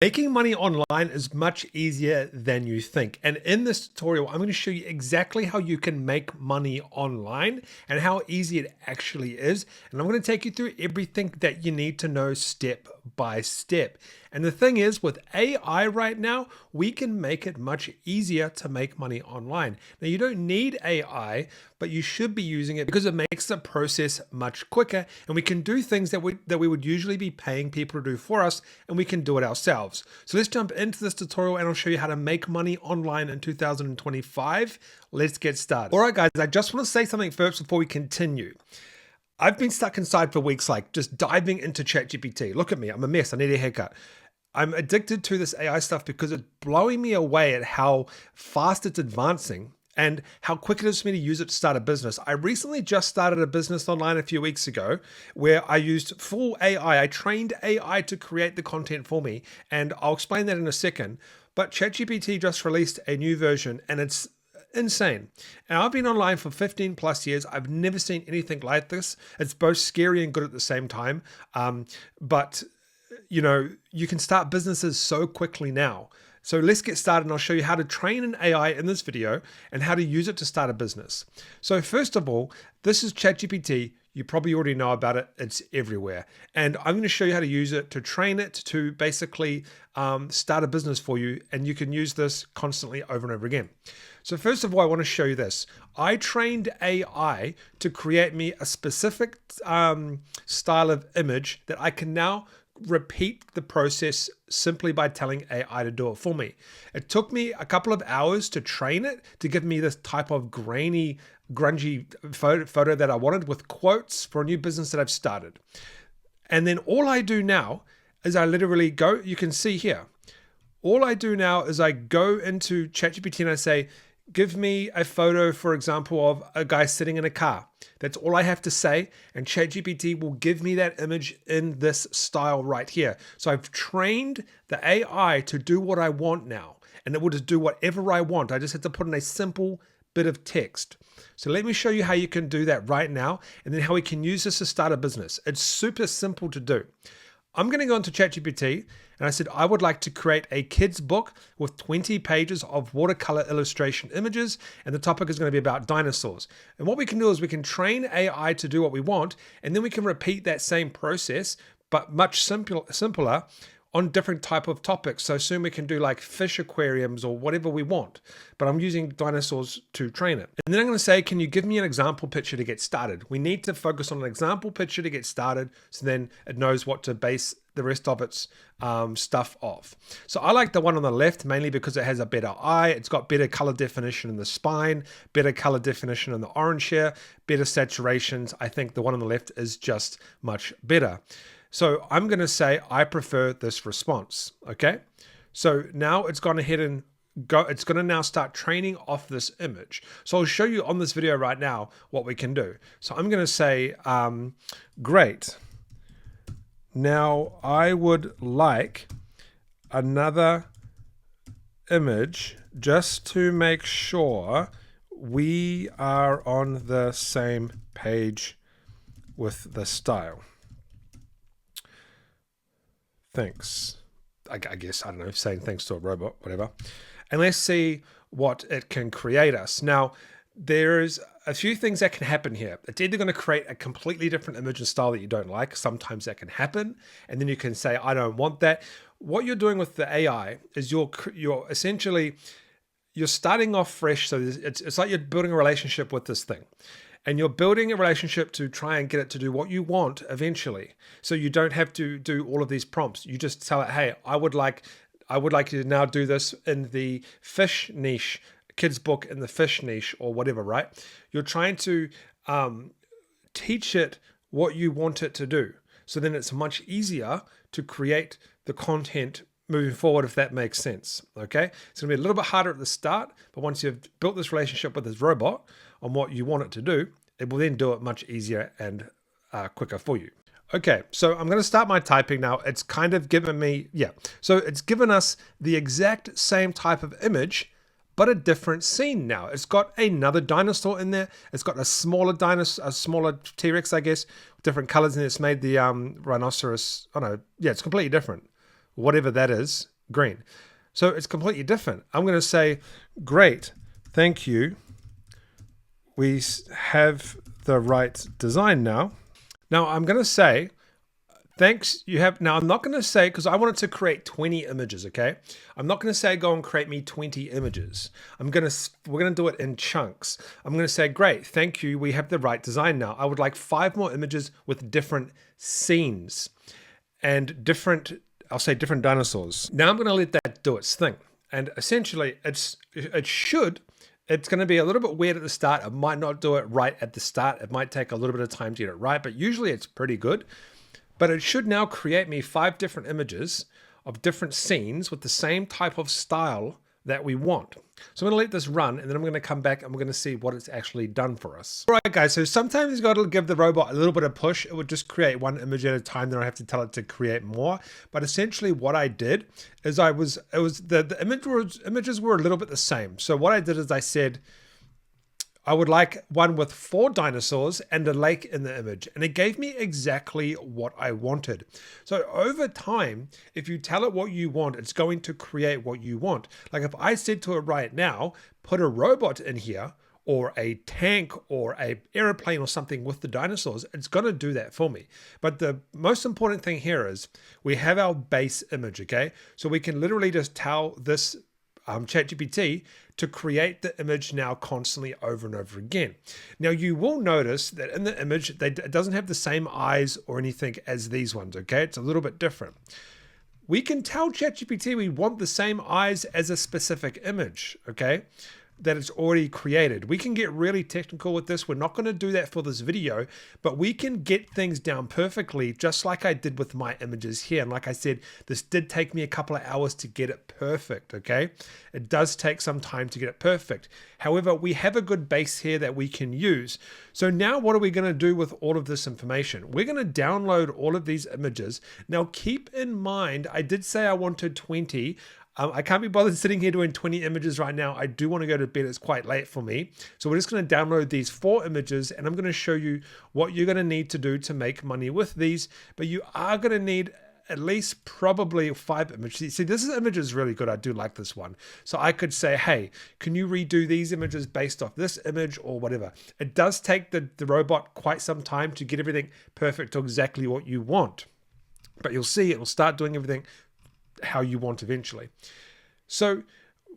Making money online is much easier than you think. And in this tutorial, I'm going to show you exactly how you can make money online and how easy it actually is. And I'm going to take you through everything that you need to know step by step. And the thing is, with AI right now, we can make it much easier to make money online. Now, you don't need AI, but you should be using it because it makes the process much quicker, and we can do things that we would usually be paying people to do for us, and we can do it ourselves. So let's jump into this tutorial and I'll show you how to make money online in 2025. Let's get started. All right, guys, I just want to say something first before we continue. I've been stuck inside for weeks, like just diving into ChatGPT. Look at me, I'm a mess, I need a haircut. I'm addicted to this AI stuff because it's blowing me away at how fast it's advancing and how quick it is for me to use it to start a business. I recently just started a business online a few weeks ago where I used full AI. I trained AI to create the content for me, and I'll explain that in a second. But ChatGPT just released a new version and it's insane. And I've been online for 15 plus years. I've never seen anything like this. It's both scary and good at the same time. But you know, you can start businesses so quickly now. So let's get started and I'll show you how to train an AI in this video and how to use it to start a business. So first of all, this is ChatGPT. You probably already know about it. It's everywhere. And I'm going to show you how to use it to train it to basically start a business for you. And you can use this constantly over and over again. So first of all, I want to show you this. I trained AI to create me a specific style of image that I can now repeat the process simply by telling AI to do it for me. It took me a couple of hours to train it to give me this type of grainy, grungy photo that I wanted with quotes for a new business that I've started. And then all I do now is I literally go, you can see here, all I do now is I go into ChatGPT and I say, give me a photo, for example, of a guy sitting in a car. That's all I have to say, and ChatGPT will give me that image in this style right here. So I've trained the AI to do what I want now, and it will just do whatever I want. I just have to put in a simple bit of text. So let me show you how you can do that right now, and then how we can use this to start a business. It's super simple to do. I'm going to go into ChatGPT and I said, I would like to create a kid's book with 20 pages of watercolor illustration images. And the topic is going to be about dinosaurs. And what we can do is we can train AI to do what we want. And then we can repeat that same process, but much simpler on different type of topics. So soon we can do like fish aquariums or whatever we want, but I'm using dinosaurs to train it. And then I'm going to say, can you give me an example picture to get started? We need to focus on an example picture to get started. So then it knows what to base the rest of its stuff off. So I like the one on the left mainly because it has a better eye. It's got better color definition in the spine, better color definition in the orange here, better saturations. I think the one on the left is just much better. So I'm going to say, I prefer this response. Okay. So now it's gone ahead and it's going to now start training off this image. So I'll show you on this video right now what we can do. So I'm going to say, great. Now I would like another image just to make sure we are on the same page with the style. Thanks. I guess, I don't know, saying thanks to a robot, whatever. And let's see what it can create us. Now, there's a few things that can happen here. It's either going to create a completely different image and style that you don't like. Sometimes that can happen. And then you can say, I don't want that. What you're doing with the AI is you're essentially, you're starting off fresh. So it's like you're building a relationship with this thing. And you're building a relationship to try and get it to do what you want eventually. So you don't have to do all of these prompts. You just tell it, hey, I would like you to now do this in the fish niche, kids book in the fish niche or whatever, right? You're trying to teach it what you want it to do. So then it's much easier to create the content moving forward, if that makes sense. Okay. It's going to be a little bit harder at the start, but once you've built this relationship with this robot on what you want it to do, it will then do it much easier and quicker for you. Okay, so I'm going to start my typing now. It's kind of given me, so it's given us the exact same type of image, but a different scene now. It's got another dinosaur in there. It's got a smaller dinosaur, a smaller T-Rex, I guess, different colors, and it's made the rhinoceros. Oh no, yeah, it's completely different. whatever that is, green. So it's completely different. I'm going to say, great, thank you. We have the right design now. Now I'm going to say, thanks, you have, now I'm not going to say, because I wanted to create 20 images, okay? I'm not going to say, go and create me 20 images. we're going to do it in chunks. I'm going to say, great, thank you, we have the right design now. I would like 5 more images with different scenes and different, I'll say different dinosaurs. Now I'm going to let that do its thing. And essentially it's going to be a little bit weird at the start. It might not do it right at the start. It might take a little bit of time to get it right, but usually it's pretty good. But it should now create me 5 different images of different scenes with the same type of style that we want. So I'm going to let this run, and then I'm going to come back and we're going to see what it's actually done for us. All right, guys, so sometimes you've got to give the robot a little bit of push. It would just create 1 image at a time, then I have to tell it to create more. But essentially what I did is the images were a little bit the same. So what I did is I said, I would like one with 4 dinosaurs and a lake in the image. And it gave me exactly what I wanted. So over time, if you tell it what you want, it's going to create what you want. Like if I said to it right now, put a robot in here, or a tank or a airplane or something with the dinosaurs, it's going to do that for me. But the most important thing here is we have our base image, okay? So we can literally just tell this ChatGPT to create the image now constantly over and over again. Now you will notice that in the image, it doesn't have the same eyes or anything as these ones, okay? It's a little bit different. We can tell ChatGPT we want the same eyes as a specific image, okay? That it's already created. We can get really technical with this. We're not going to do that for this video, but we can get things down perfectly, just like I did with my images here. And like I said, this did take me a couple of hours to get it perfect, okay? It does take some time to get it perfect. However, we have a good base here that we can use. So now what are we going to do with all of this information? We're going to download all of these images. Now keep in mind, I did say I wanted 20. I can't be bothered sitting here doing 20 images right now. I do want to go to bed. It's quite late for me. So we're just going to download these 4 images, and I'm going to show you what you're going to need to do to make money with these. But you are going to need at least probably 5 images. See, this image is really good. I do like this one. So I could say, hey, can you redo these images based off this image or whatever? It does take the robot quite some time to get everything perfect to exactly what you want. But you'll see it will start doing everything how you want eventually. So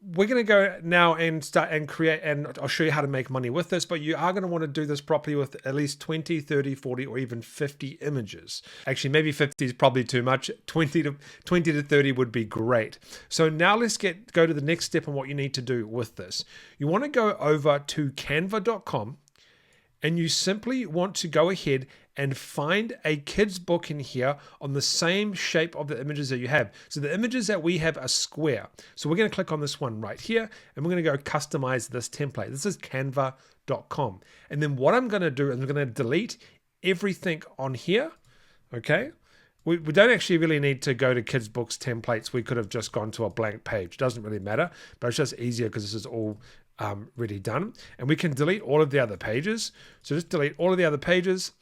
we're going to go now and start and create, and I'll show you how to make money with this, but you are going to want to do this properly with at least 20, 30, 40, or even 50 images. Actually, maybe 50 is probably too much. 20 to 30 would be great. So now let's go to the next step on what you need to do with this. You want to go over to canva.com, and you simply want to go ahead and find a kid's book in here on the same shape of the images that you have. So the images that we have are square. So we're going to click on this one right here, and we're going to go customize this template. This is canva.com. And then what I'm going to do is I'm going to delete everything on here, okay? We don't actually really need to go to kids' books templates. We could have just gone to a blank page. Doesn't really matter, but it's just easier because this is all ready done. And we can delete all of the other pages. So just delete all of the other pages.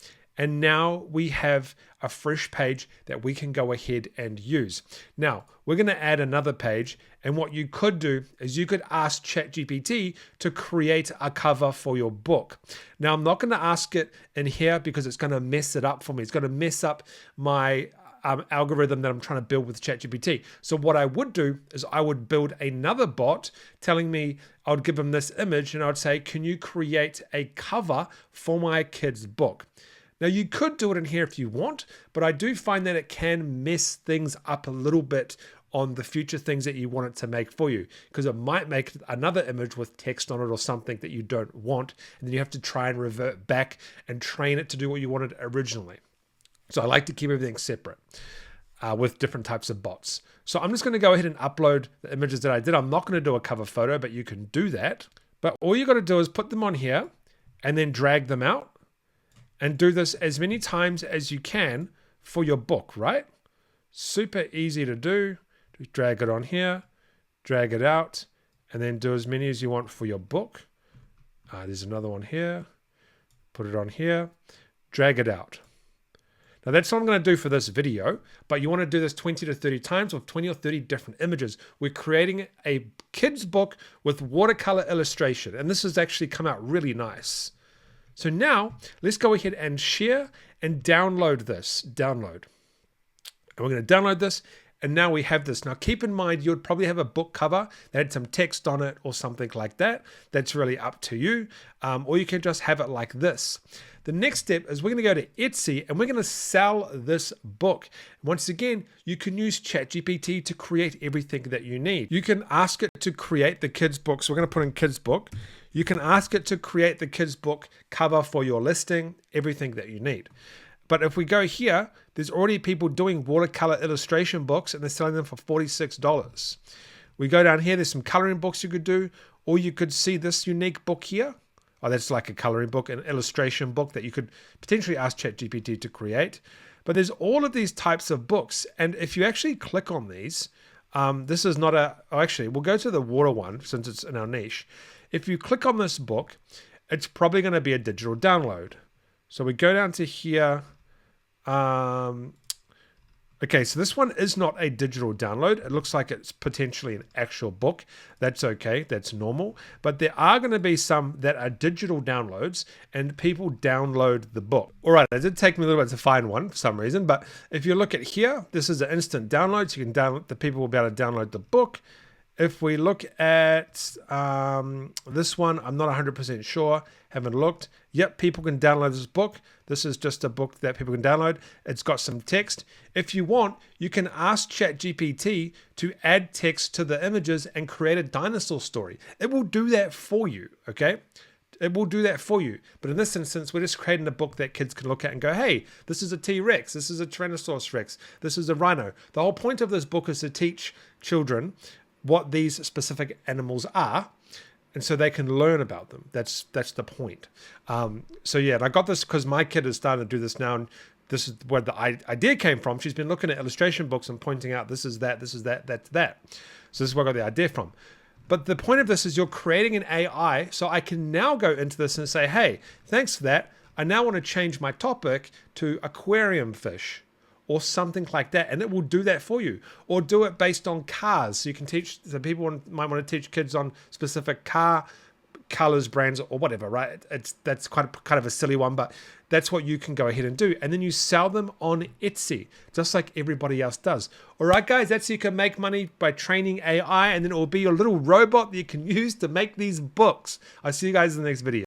And now we have a fresh page that we can go ahead and use. Now, we're going to add another page. And what you could do is you could ask ChatGPT to create a cover for your book. Now, I'm not going to ask it in here because it's going to mess it up for me. It's going to mess up my algorithm that I'm trying to build with ChatGPT. So what I would do is I would build another bot telling me, I would give him this image and I would say, can you create a cover for my kid's book? Now you could do it in here if you want, but I do find that it can mess things up a little bit on the future things that you want it to make for you, because it might make another image with text on it or something that you don't want, and then you have to try and revert back and train it to do what you wanted originally. So I like to keep everything separate with different types of bots. So I'm just going to go ahead and upload the images that I did. I'm not going to do a cover photo, but you can do that. But all you got to do is put them on here and then drag them out. And do this as many times as you can for your book, right? Super easy to do. Just drag it on here, drag it out, and then do as many as you want for your book. There's another one here. Put it on here, drag it out. Now that's what I'm going to do for this video, but you want to do this 20 to 30 times with 20 or 30 different images. We're creating a kid's book with watercolor illustration, and this has actually come out really nice. So now let's go ahead and share and download this. Download. And we're going to download this, and now we have this. Now keep in mind, you'd probably have a book cover that had some text on it or something like that. That's really up to you. Or you can just have it like this. The next step is we're going to go to Etsy and we're going to sell this book. Once again, you can use ChatGPT to create everything that you need. You can ask it to create the kids' book. So we're going to put in kids' book. You can ask it to create the kids' book cover for your listing, everything that you need. But if we go here, there's already people doing watercolor illustration books and they're selling them for $46. We go down here, there's some coloring books you could do, or you could see this unique book here. Oh, that's like a coloring book, an illustration book that you could potentially ask ChatGPT to create. But there's all of these types of books. And if you actually click on these, this is not a, oh, actually, we'll go to the water one since it's in our niche. If you click on this book, it's probably going to be a digital download. So we go down to here. Okay, so this one is not a digital download. It looks like it's potentially an actual book. That's okay, that's normal. But there are going to be some that are digital downloads and people download the book. All right, it did take me a little bit to find one for some reason, but if you look at here, this is an instant download. So you can download, the people will be able to download the book. If we look at this one, I'm not 100% sure, haven't looked. Yep, people can download this book. This is just a book that people can download. It's got some text. If you want, you can ask ChatGPT to add text to the images and create a dinosaur story. It will do that for you, okay? It will do that for you. But in this instance, we're just creating a book that kids can look at and go, hey, this is a T-Rex, this is a Tyrannosaurus Rex, this is a rhino. The whole point of this book is to teach children what these specific animals are, and so they can learn about them. That's the point. So yeah, and I got this because my kid is starting to do this now, and this is where the idea came from. She's been looking at illustration books and pointing out this is that, that's that. So this is where I got the idea from. But the point of this is you're creating an AI, so I can now go into this and say, hey, thanks for that. I now want to change my topic to aquarium fish, or something like that, and it will do that for you. Or do it based on cars. So you can teach, so people might want to teach kids on specific car colors, brands, or whatever, right? That's kind of a silly one, but that's what you can go ahead and do. And then you sell them on Etsy, just like everybody else does. All right, guys, that's how you can make money by training AI, and then it will be your little robot that you can use to make these books. I'll see you guys in the next video.